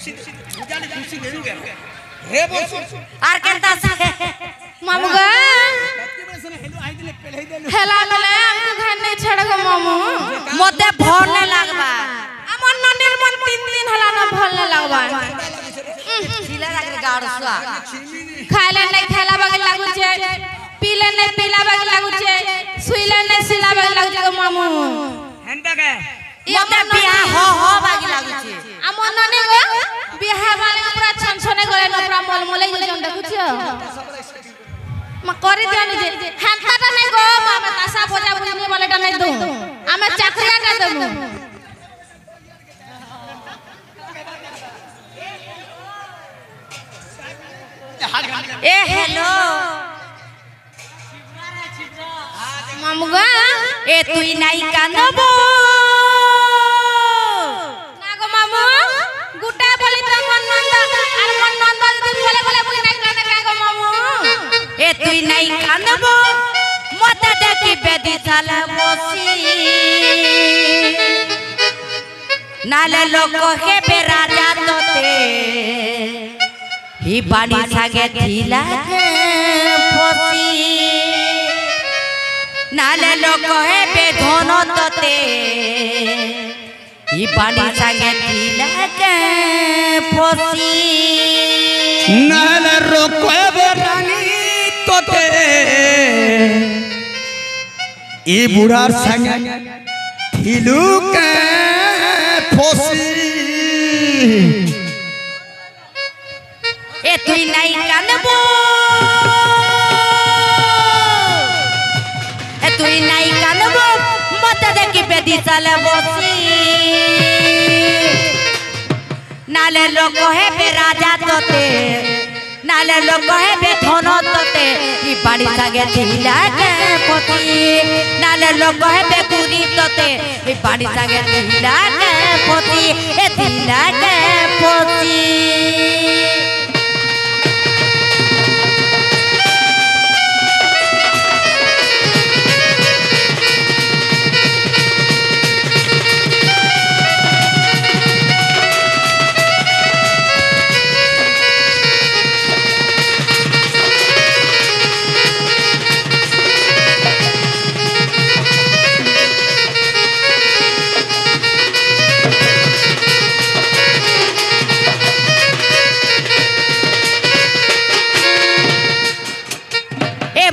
जाने खुशी देनु के हे बोल आर केनता से मामुगा हेला ले हमको घर नहीं छड़गो मामू मते भरने लागबा हमन ननिर मन 3 दिन हला न भरने लागबा खिला लागरे गाड़सुआ खाइले नहीं खाइला बगे लागु छे पीले नहीं पीला बगे लागु छे सुइले नहीं सुइला बगे लागु छे मामू हेंता के मते बियाह हो बागी लागु छे हमन नने गो बियाह वाले पूरा छनछने गले न पूरा मलमले जन देखु छे म करि दियानी जे हेंताटा नहीं गो मामा तासा भजा बुझने वालेटा नहीं दो आमे चाकरियाटा देबो ए हेलो मामुगा ए तुई नाई कानबो नागो मामू गुटा बोली त मन नंदा आर मन नंदा दिन बोले बोले मुई नहीं काने कागो मामू ए तुई नाई कानबो मते देखि बेदी साला बसी नाले लोक हे बे राजा तोते ही बाणी सागे थिला फसी नाले लोक हे बे धन तोते ही बाणी सागे थिला फसी नाल रोके बेरानी तोते ई बुढ़ार संगे थिलू के फोसी ए तुई नाई कानबो ए तुई नाई कानबो मते देखि बेदी साले बसी नाले लोक हे बे राजा तोते नाले लोक हे बे धन तोते ई बाड़ी सागे थिला के पति नाले लोक हे बे पुरी तोते ई बाड़ी सागे थिला के पति ए थिला के पति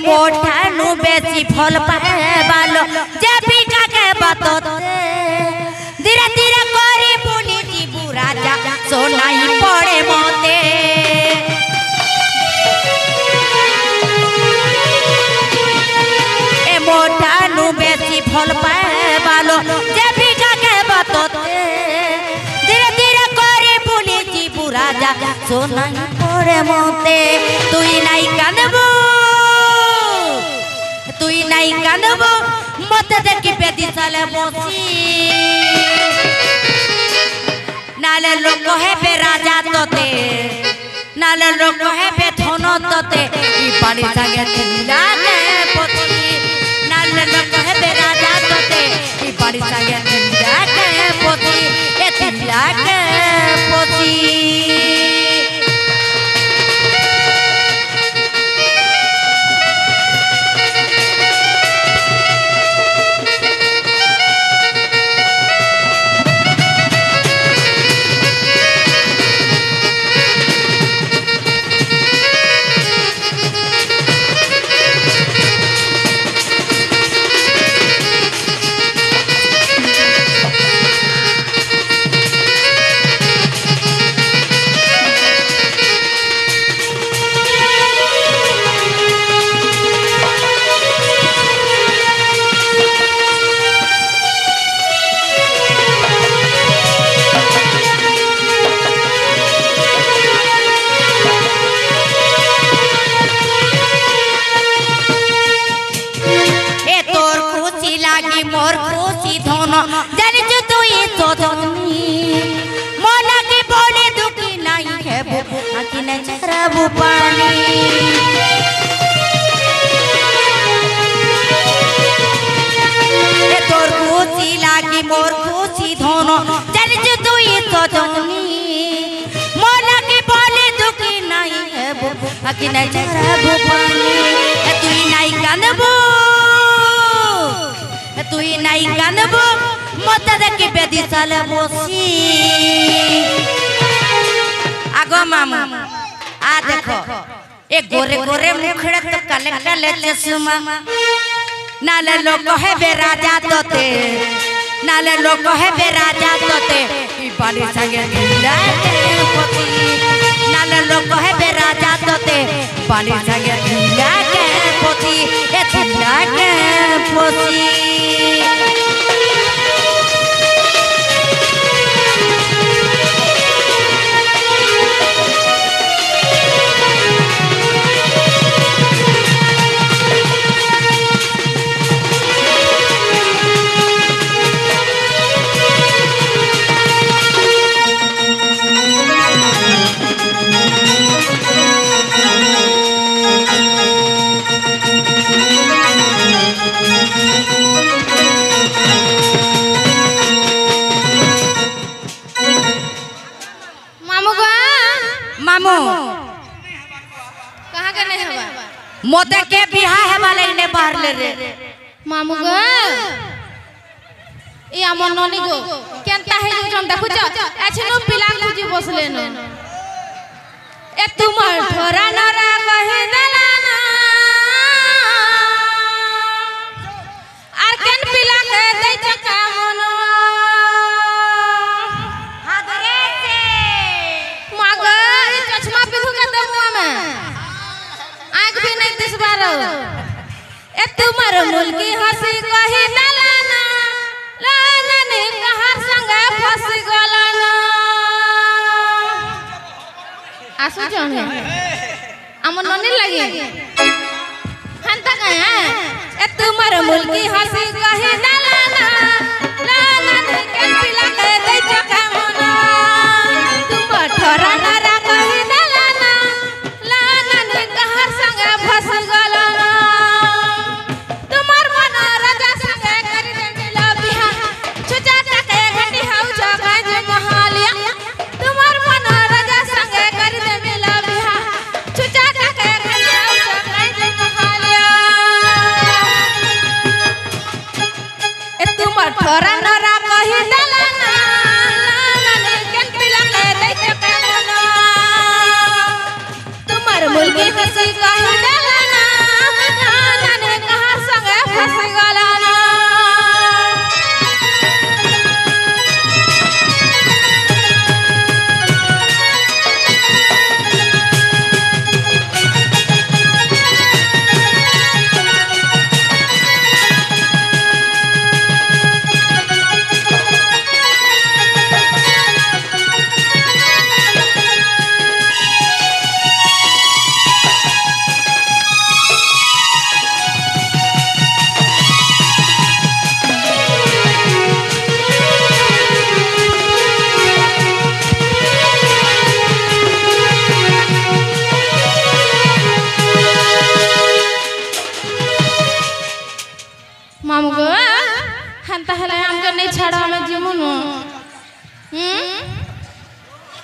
मोठानु बेसी फल पाए बालो जे बिका के बतते धीरे धीरे करी पुनी जी बुरा जा सोनाई पड़े मोते ए मोठानु बेसी फल पाए बालो जे बिका के बतते धीरे धीरे करी पुनी जी बुरा जा सोनाई पड़े मोते तुई नाई कांदबो तुई नाई कांदबो मते देखि बेदी साले बसी नाले लोक हे बे राजा तोते नाले लोक हे बे धन तोते ई बाड़ी सागे थिला के पति नाले लोक हे बे राजा तोते ई बाड़ी सागे थिला के पति ए थिला के पति मोर खुशी धन जानी जो तू ये तो धनी मोना के बोले दुखी नहीं है वो आखी न चरबू पानी ए तोर खुशी लागी मोर खुशी धन जानी जो तू ये तो धनी আকি নাই ছাড়াবো পানি তুই নাই কানবো তুই নাই কানবো মতে দেখি বেদি চালে বসি আগো মামু आ देखो ए गोरे गोरे मुखड़े तो काले काले चश्मा नाले लोग है बे राजा तोते नाले लोग है बे राजा तोते ई बाली संगे ढीला के पोती नाले लोग है बे राजा तोते बाली संगे ढीला के पोती ए ढीला के पोती मोते के बिहा है वाले ने बाहर ले रे मामू गो ए हमर ननी गो केनता है जो हम देखु छ एछनु पिला खुजी बसले न ए तुमर ठोरा नरा कहि देला ना आर केन पिला के दै छ कामन हां धरे से मागो ई चश्मा पिधु के दमुआ में आंख भी नहीं दिस बारो ए तुम्हार मुल्की हंसी कही दलाना लाना ने कहार संग फंस गलाना आसु जाने अमन ननी लगी हंता गया ए तुम्हार मुल्की हंसी कही दलाना लाना ने के पिला के दे चका मना तुम ठोरा नरा कही दलाना लाना ने कहार संग फंस गलाना तुम्हार मन राजा संग करी देला बिहा छुचा टके घटी हाउ जगह जे महालिया तुम्हार मन राजा संग करी देला बिहा छुचा टके घटी हाउ जगह जे महालिया ए तुम्हार ठोरा नरा कहि देला ना लाना ने केन पिला के दे के मना तुम्हार मुल्की हंसी कहि देला ना लाना ने कहार संग फंस गलाना मामू गो हंता हला हमके नहीं छाड़ा में जिमु न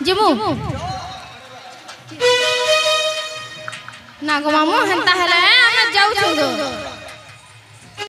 जिमु ना गो मामू हंता हला हम जाऊ छगो